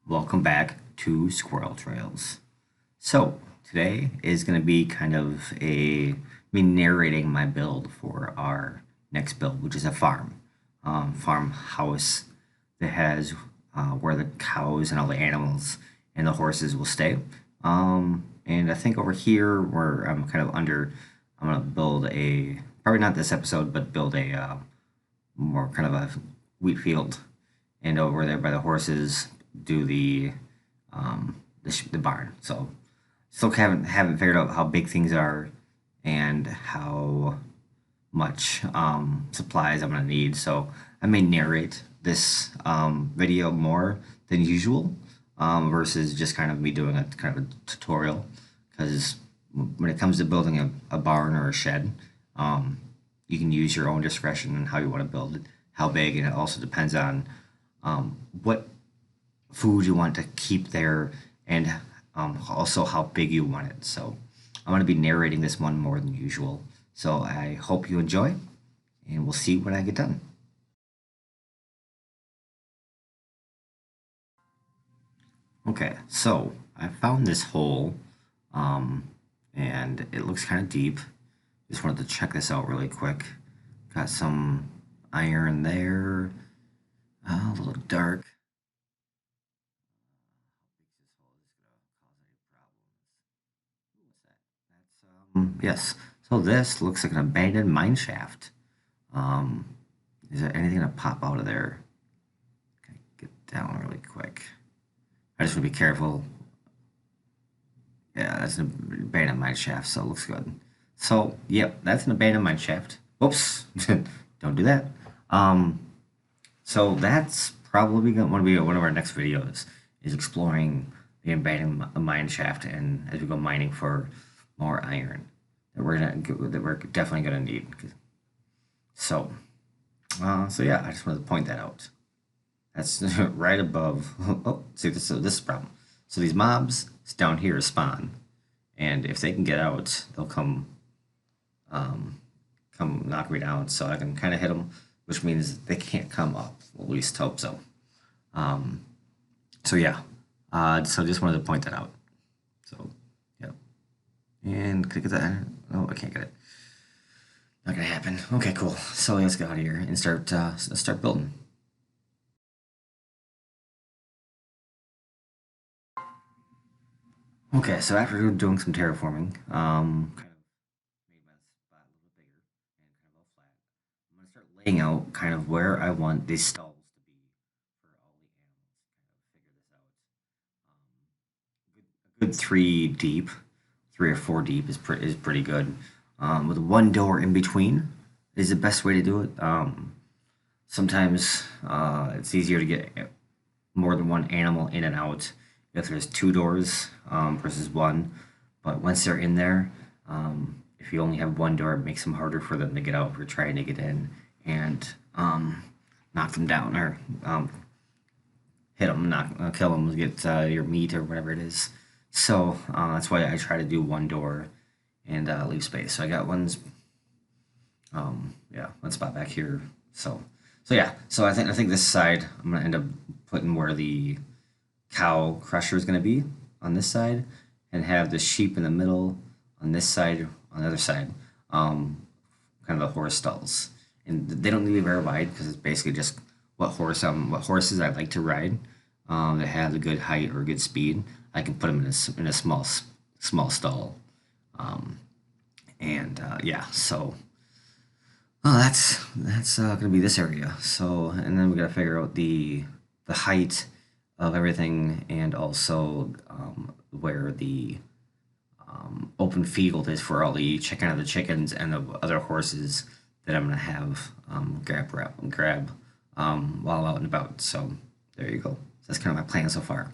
Welcome back to Squirrel Trails. So, today is going to be kind of me narrating my build for our next build, which is a farmhouse that has where the cows and all the animals and the horses will stay. And I think over here where I'm going to build probably not this episode, but build a more kind of a wheat field, and over there by the horses do the barn. So still haven't figured out how big things are and how much supplies I'm gonna need. So I may narrate this video more than usual versus just kind of me doing a kind of a tutorial, because when it comes to building a barn or a shed, you can use your own discretion on how you want to build it, how big, and it also depends on what food you want to keep there, and also how big you want it. So I'm going to be narrating this one more than usual. So I hope you enjoy, and we'll see when I get done. Okay, so I found this hole, and it looks kind of deep. Just wanted to check this out really quick. Got some iron there, a little dark. Yes. So this looks like an abandoned mine shaft. Um, is there anything to pop out of there? Okay, get down really quick. I just want to be careful. Yeah, that's an abandoned mine shaft, so it looks good. So, yep, that's an abandoned mine shaft. Oops, don't do that. So that's probably going to be one of our next videos, is exploring the abandoned mine shaft, and as we go mining for more iron that we're definitely gonna need. So, so yeah, I just wanted to point that out. That's right above. Oh, see, this is a problem. So these mobs down here spawn, and if they can get out, they'll come knock me down. So I can kind of hit them, which means they can't come up. At least hope so. So yeah. So just wanted to point that out. So yeah. And could I get that? Oh, I can't get it. Not gonna happen. Okay, cool. So let's get out of here and start building. Okay, so after doing some terraforming, kind of made my spot a little bigger and kind of all flat. I'm gonna start laying out kind of where I want these stalls to be for all the animals. Kind of figure this out. A good 3 deep, 3 or 4 deep is pretty good. With one door in between is the best way to do it. Sometimes it's easier to get more than one animal in and out if there's 2 doors versus one. But once they're in there, if you only have one door, it makes them harder for them to get out if you're trying to get in and knock them down, or hit them, kill them, get your meat or whatever it is. So that's why I try to do one door and leave space. So I got one spot back here. So yeah. So I think this side I'm gonna end up putting where the cow crusher is gonna be on this side, and have the sheep in the middle on this side. On the other side, kind of the horse stalls, and they don't need to be very wide because it's basically just what horses I like to ride that have a good height or good speed. I can put them in a small stall, yeah. So that's gonna be this area. So, and then we gotta figure out the height of everything, and also where the open field is for all the chickens and the other horses that I'm gonna have grab while out and about. So there you go. That's kind of my plan so far.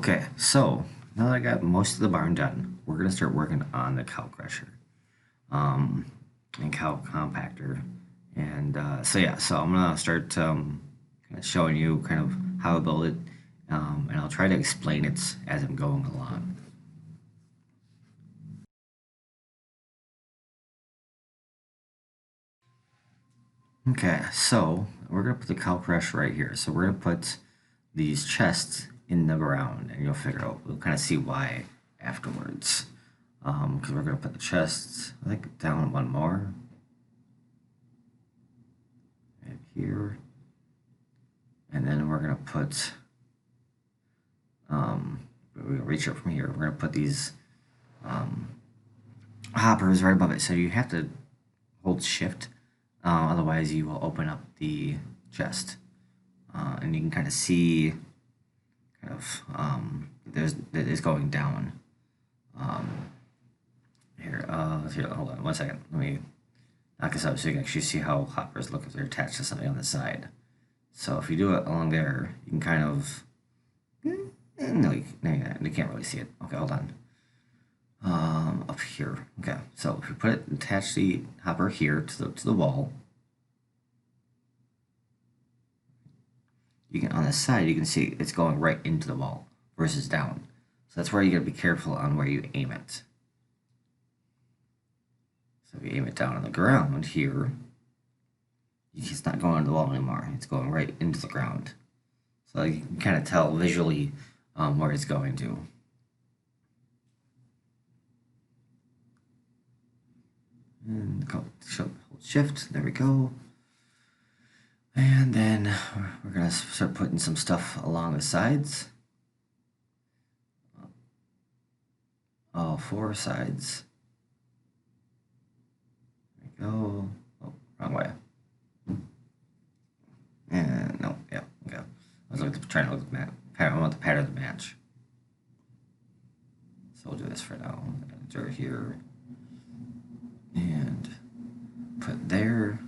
Okay, so now that I got most of the barn done, we're gonna start working on the cow crusher um, and cow compactor. And so yeah, so I'm gonna start kind of showing you kind of how I build it, and I'll try to explain it as I'm going along. Okay, so we're gonna put the cow crusher right here. So we're gonna put these chests in the ground, and you'll figure out. We'll kind of see why afterwards. Because we're gonna put the chests, I think, down one more, right here, and then we're gonna put. We're gonna reach up from here. We're gonna put these um, hoppers right above it. So you have to hold shift, otherwise you will open up the chest, and you can kind of see kind of there's it is going down. Um, here, hold on 1 second. Let me knock this out so you can actually see how hoppers look if they're attached to something on the side. So if you do it along there, you can kind of no, you can't really see it. Okay, hold on. Up here. Okay, so if you put it, attach the hopper here to the wall. You can on the side you can see it's going right into the wall versus down. So that's where you gotta be careful on where you aim it. So if you aim it down on the ground here, it's not going to the wall anymore. It's going right into the ground. So you can kind of tell visually where it's going to. And hold shift, there we go. And then we're gonna start putting some stuff along the sides. All four sides. There we go. Oh, wrong way. And no, yeah, okay. I was trying to look at the map. I want the pattern to match. So we'll do this for now. Enter here. And put there.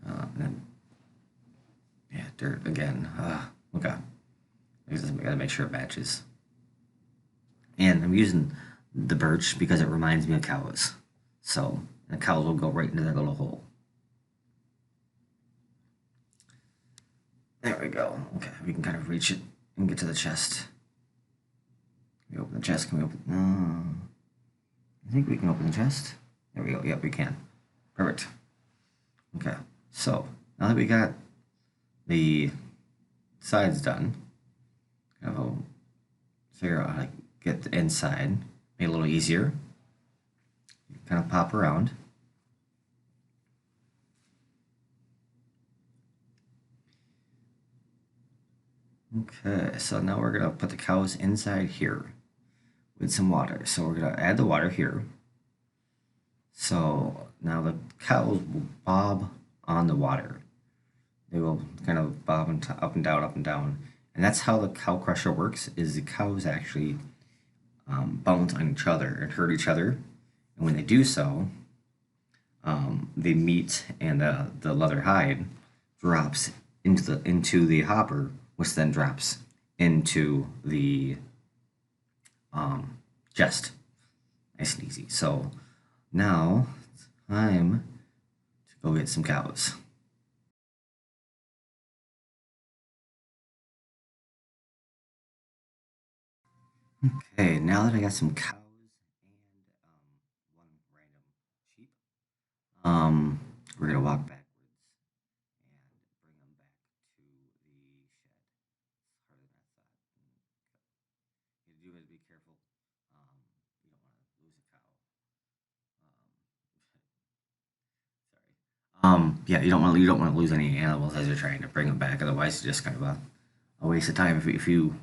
And then, yeah, dirt again. Okay. I gotta make sure it matches. And I'm using the birch because it reminds me of cows. So the cows will go right into that little hole. There we go. Okay, we can kind of reach it and get to the chest. Can we open the chest? Can we open? No. I think we can open the chest. There we go. Yep, we can. Perfect. Okay, so now that we got the sides done, I'll figure out how to get the inside. Make it a little easier. Kind of pop around. Okay, so now we're gonna put the cows inside here with some water. So we're gonna add the water here. So now the cows will bob on the water. They will kind of bob up and down, up and down. And that's how the cow crusher works, is the cows actually bounce on each other and hurt each other. And when they do so, the meat and the leather hide drops into the hopper, which then drops into the chest. Nice and easy. So now it's time to go get some cows. Okay, now that I got some cows and one random sheep, we're gonna walk backwards and bring them back to the shed. It's harder than I thought. You do have to be careful. You don't want to lose a cow. Sorry. Yeah, you don't want to lose any animals as you're trying to bring them back. Otherwise, it's just kind of a waste of time if you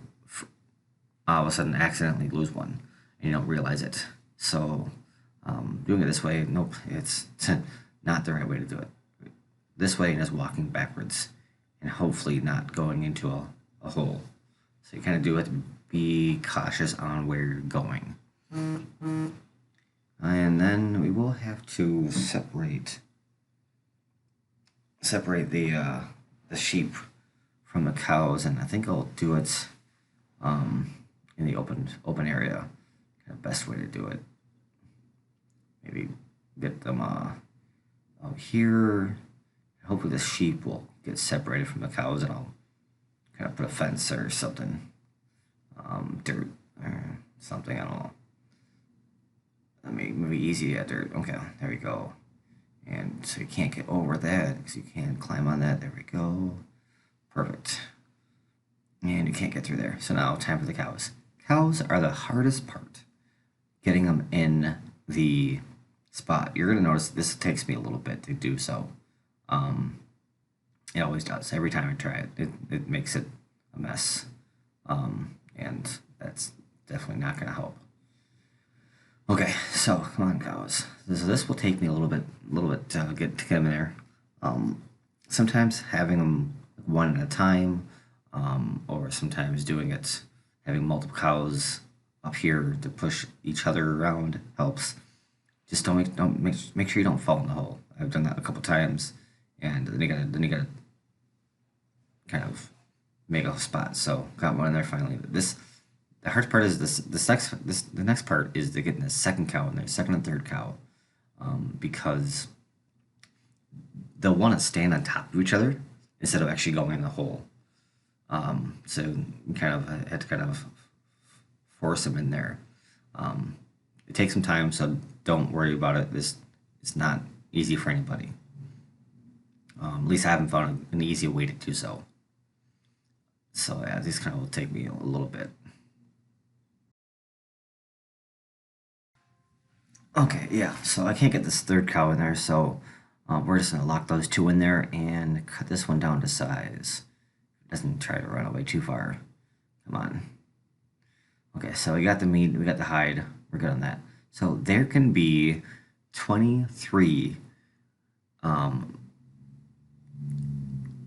all of a sudden accidentally lose one and you don't realize it. So doing it this way, nope, it's not the right way to do it. This way, just walking backwards and hopefully not going into a hole. So you kind of do have to be cautious on where you're going. And then we will have to separate the sheep from the cows, and I think I'll do it in the open area. Kind of best way to do it. Maybe get them out here. Hopefully the sheep will get separated from the cows, and I'll kind of put a fence or something, dirt or something. I don't know. Maybe easy at dirt. Okay, there we go. And so you can't get over that because you can't climb on that. There we go. Perfect. And you can't get through there. So now time for the cows. Cows are the hardest part. Getting them in the spot. You're going to notice this takes me a little bit to do so. It always does. Every time I try it makes it a mess. And that's definitely not going to help. Okay, so come on, cows. This will take me a little bit to get them in there. Sometimes having them one at a time, or sometimes doing it, having multiple cows up here to push each other around helps. Just make sure you don't fall in the hole. I've done that a couple times, and then you gotta kind of make a spot. So got one in there finally. The hard part is the next part is to getting the second cow in there, second and third cow, because they'll want to stand on top of each other instead of actually going in the hole. So you kind of had to kind of force them in there. It takes some time, so don't worry about it. It's not easy for anybody. At least I haven't found an easy way to do so. So yeah, this kind of will take me a little bit. Okay, yeah, so I can't get this third cow in there, so we're just gonna lock those two in there and cut this one down to size. Doesn't try to run away too far. Come on. Okay, so we got the meat, we got the hide, we're good on that. So there can be 23 um,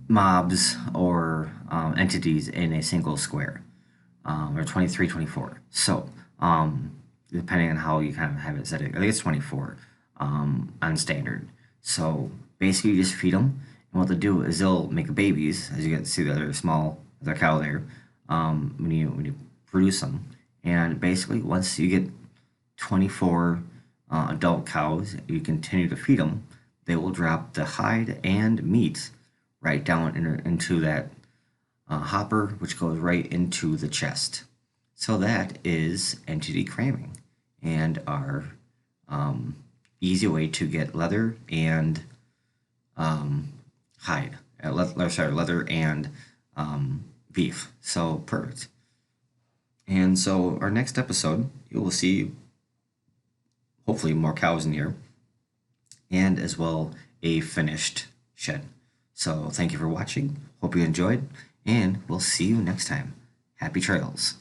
mobs or entities in a single square, or 23, 24. So depending on how you kind of have it set, I think it's 24 on standard. So basically, you just feed them, and what they'll do is they'll make babies, as you get to see the other cow there, when you produce them, and basically once you get 24 adult cows, you continue to feed them, they will drop the hide and meat right down into that hopper, which goes right into the chest. So that is entity cramming, and our easy way to get leather and hide. Leather and beef. So perfect. And so our next episode, you will see hopefully more cows in here, and as well a finished shed. So thank you for watching. Hope you enjoyed, and we'll see you next time. Happy trails.